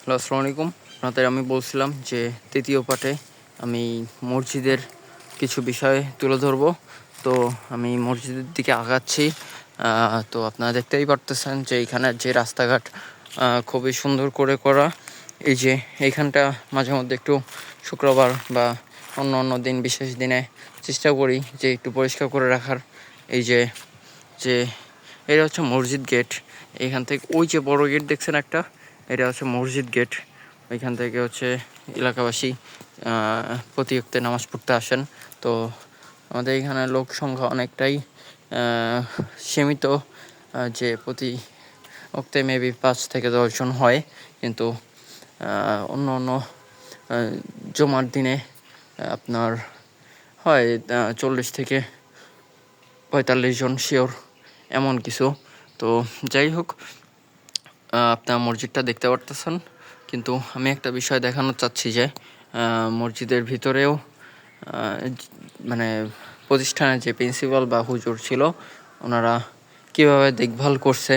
Hello, আসসালামু আলাইকুম। আপনাদের আমি বলছিলাম যে তৃতীয় পার্টে আমি মসজিদের কিছু বিষয় তুলে ধরবো। তো আমি মসজিদের দিকে আগাচ্ছি। তো আপনারা দেখতেই পারতেছেন যে এইখানের যে রাস্তাঘাট খুবই সুন্দর করে করা। এই যে এইখানটা মাঝে মধ্যে একটু শুক্রবার বা অন্য দিন বিশেষ দিনে চেষ্টা করি যে একটু পরিষ্কার করে রাখার। এই যে যে এটা হচ্ছে মসজিদ গেট। এইখান থেকে ওই যে বড় গেট দেখছেন একটা, এটা হচ্ছে মসজিদ গেট। ওইখান থেকে হচ্ছে এলাকাবাসী প্রতি ওয়াক্তে নামাজ পড়তে আসেন। তো আমাদের এখানে লোক সংখ্যা অনেকটাই সীমিত, যে প্রতি ওয়াক্তে মেবি 5 থেকে 10 জন হয়, কিন্তু অন্য জুমার দিনে আপনার হয় 40 থেকে 45 জন শিওর, এমন কিছু। তো যাই হোক, আপনার মসজিদটা দেখতে পারতেছেন, কিন্তু আমি একটা বিষয় দেখানো চাচ্ছি যে মসজিদের ভিতরেও মানে প্রতিষ্ঠানের যে প্রিন্সিপাল বা হুজুর ছিল, ওনারা কীভাবে দেখভাল করছে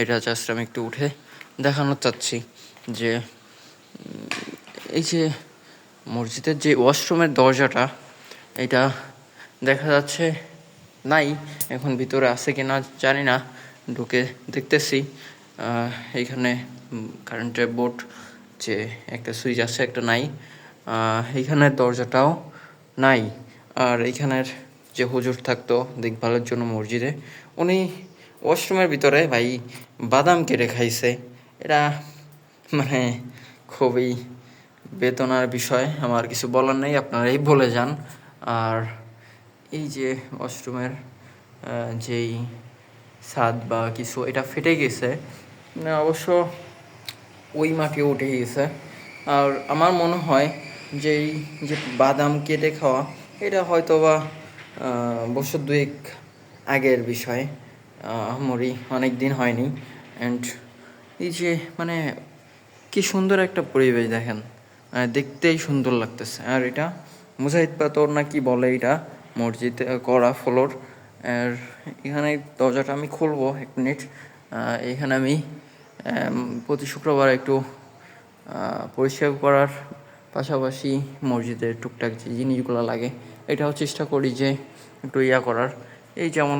এটা জাস্ট আমি একটু উঠে দেখানো চাচ্ছি। যে এই যে মসজিদের যে ওয়াশরুমের দরজাটা, এটা দেখা যাচ্ছে নাই, এখন ভিতরে আছে কিনা জানি না, ঢুকে দেখতেছি এইখানে কারেন্টের বোর্ড যে একটা সুইচ আছে একটা নাই, এইখানের দরজাটাও নাই। আর এইখানের যে হুজুর থাকতো দেখভালের জন্য মসজিদে, উনি ওয়াশরুমের ভিতরে ভাই বাদাম কেটে খাইছে। এটা মানে খুবই বেদনার বিষয়, আমার কিছু বলার নেই, আপনারাই বলে যান। আর এই যে ওয়াশরুমের যেই ছাদ বা কিছু, এটা ফেটে গেছে, অবশ্য ওই মাটি উঠে গেছে। আর আমার মনে হয় যে এই যে বাদাম কেটে খাওয়া, এটা হয়তো বা বছর দুয়েক আগের বিষয়, মরি অনেক দিন হয়নি। অ্যান্ড এই যে মানে কি সুন্দর একটা পরিবেশ দেখেন, দেখতেই সুন্দর লাগতেছে। আর এটা মুজাহিদ পাথর না কি বলে, এটা মসজিদ করা ফ্লোর। আর এখানে দরজাটা আমি খুলবো, 1 মিনিট। এখানে আমি প্রতি শুক্রবার একটু পরিষ্কার করার পাশাপাশি মসজিদের টুকটাক যে জিনিসগুলো লাগে, এটাও চেষ্টা করি যে একটু করার। এই যেমন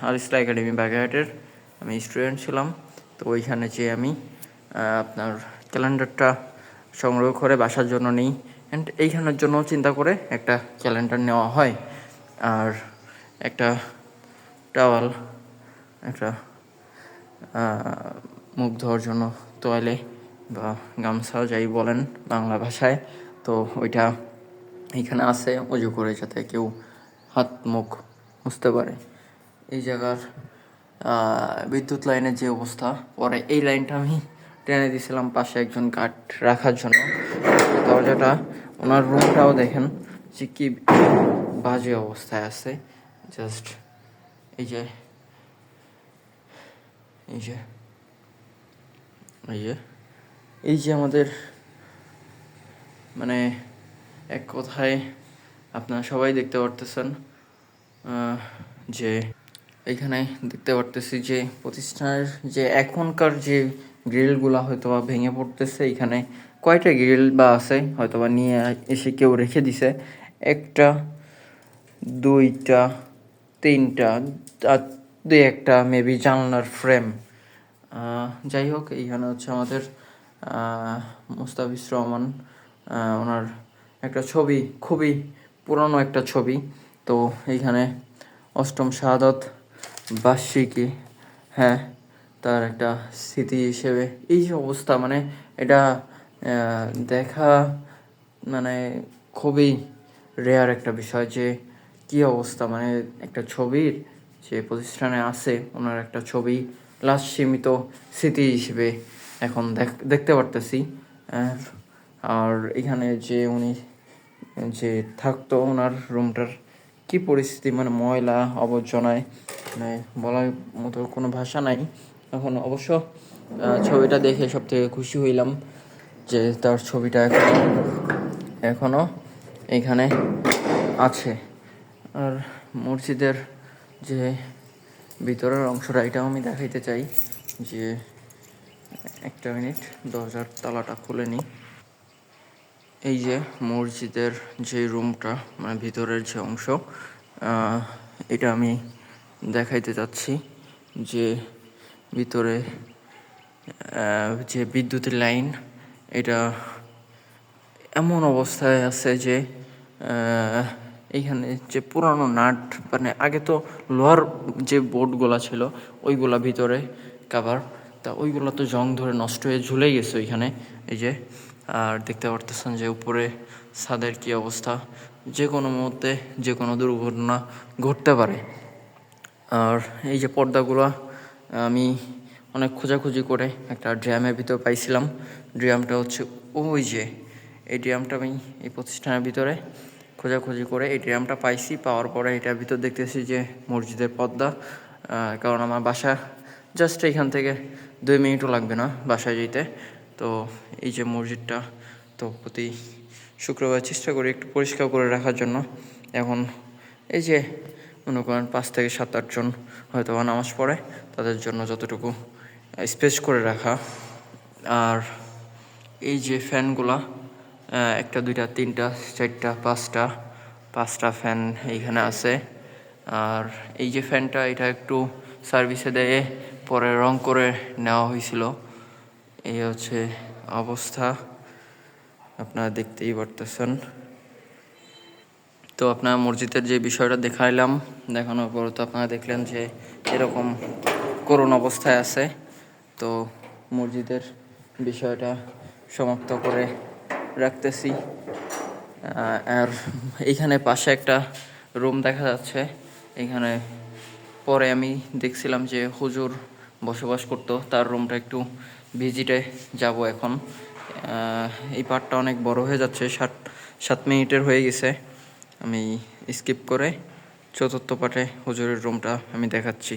আল ইসলাহ একাডেমি বাগেরহাটের আমি স্টুডেন্ট ছিলাম, তো ওইখানে যে আমি আপনার ক্যালেন্ডারটা সংগ্রহ করে বাসার জন্য নিই, অ্যান্ড এইখানের জন্য চিন্তা করে একটা ক্যালেন্ডার নেওয়া হয়। আর একটা টাওয়াল, একটা মুখ ধোয়ার জন্য তোয়ালে বা গামছা যাই বলেন বাংলা ভাষায়, তো ওইটা এইখানে আছে অজু করে যাতে কেউ হাত মুখ মুছতে পারে। এই জায়গার বিদ্যুৎ লাইনের যে অবস্থা, পরে এই লাইনটা আমি টেনে দিয়েছিলাম পাশে একজন গার্ড রাখার জন্য। দরজাটা, ওনার রুমটাও দেখেন যে কি বাজে অবস্থায় আছে। জাস্ট এই যে এই যে এই যে এই যে আমাদের মানে এক কথায় আপনারা সবাই দেখতে পারতেছেন যে এইখানে দেখতে পারতেছি যে প্রতিষ্ঠানের যে এখনকার যে গ্রিলগুলা হয়তো বা ভেঙে পড়তেছে। এখানে কয়টা গ্রিল বা আছে, হয়তো বা নিয়ে এসে কেউ রেখে দিছে, 1টা 2টা 3টা আর 2-1টা মেবি জানলার ফ্রেম। যাই হোক, এইখানে হচ্ছে আমাদের মুস্তাফিজ রহমান, ওনার একটা ছবি, খুবই পুরনো একটা ছবি। তো এইখানে অষ্টম শাহাদত বার্ষিকী, হ্যাঁ, তার একটা স্মৃতি হিসেবে এই যে অবস্থা, মানে এটা দেখা মানে খুবই রেয়ার একটা বিষয় যে কী অবস্থা, মানে একটা ছবির যে প্রতিষ্ঠানে আছে, ওনার একটা ছবি লাস্ট সীমিত স্মৃতি হিসেবে এখন দেখতে পারতেছি। আর এখানে যে উনি যে থাকতো, ওনার রুমটার কি পরিস্থিতি, মানে ময়লা আবর্জনায়, মানে বলার মতো কোনো ভাষা নাই। এখন অবশ্য ছবিটা দেখে সব থেকে খুশি হইলাম যে তার ছবিটা এখনও এখানে আছে। আর মসজিদের যে ভিতরের অংশটা, এটাও আমি দেখাইতে চাই যে একটা মিনিট, দরজার তালাটা খুলে নিই। এই যে মসজিদের যে রুমটা, মানে ভিতরের যে অংশ, এটা আমি দেখাইতে চাচ্ছি যে ভিতরে যে বিদ্যুতের লাইন, এটা এমন অবস্থায় আছে যে এইখানে যে পুরানো নাট, মানে আগে তো লোহার যে বোর্ডগুলা ছিল ওইগুলা ভিতরে কাভার, তা ওইগুলো তো জং ধরে নষ্ট হয়ে ঝুলেই গেছে ওইখানে। এই যে আর দেখতে পারতেছেন যে উপরে ছাদের কি অবস্থা, যে কোনো মুহূর্তে যে কোনো দুর্ঘটনা ঘটতে পারে। আর এই যে পর্দাগুলো আমি অনেক খোঁজাখুঁজি করে একটা ড্রামের ভিতর পাইছিলাম। ড্রামটা হচ্ছে ওই যে এই ড্রামটা আমি এই প্রতিষ্ঠানের ভিতরে খোঁজাখুঁজি করে এই ড্রামটা পাইছি। পাওয়ার পরে এটার ভিতর দেখতেছি যে মসজিদের পর্দা, কারণ আমার বাসা জাস্ট এখান থেকে 2 মিনিটও লাগবে না বাসায় যেতে। তো এই যে মসজিদটা, তো প্রতি শুক্রবার চেষ্টা করি একটু পরিষ্কার করে রাখার জন্য। এখন এই যে মনে করেন 5 থেকে 7-8 জন হয়তো নামাজ পড়ে, তাদের জন্য যতটুকু স্পেস করে রাখা। আর এই যে ফ্যানগুলা, 1টা 2টা 3টা 4টা 5টা ফ্যান এইখানে আছে। আর এই যে ফ্যানটা, এটা একটু সার্ভিসে দিয়ে পরে রং করে নেওয়া হয়েছিল। এই হচ্ছে অবস্থা, আপনারা দেখতেই পারতেছেন। তো আপনার মসজিদের যে বিষয়টা দেখানোর পর তো আপনারা দেখলেন যে এরকম করুণ অবস্থায় আছে। তো মসজিদের বিষয়টা সমাপ্ত করে রাখতেছি। আর এইখানে পাশে একটা রুম দেখা যাচ্ছে। এখানে পরে আমি দেখছিলাম যে হুজুর বসবাস করতো, তার রুমটা একটু ভিজিটে যাব এখন। এই পার্টটা অনেক বড় হয়ে যাচ্ছে, 7 মিনিটের হয়ে গেছে। আমি স্কিপ করে 4র্থ পার্টে হুজুরের রুমটা আমি দেখাচ্ছি।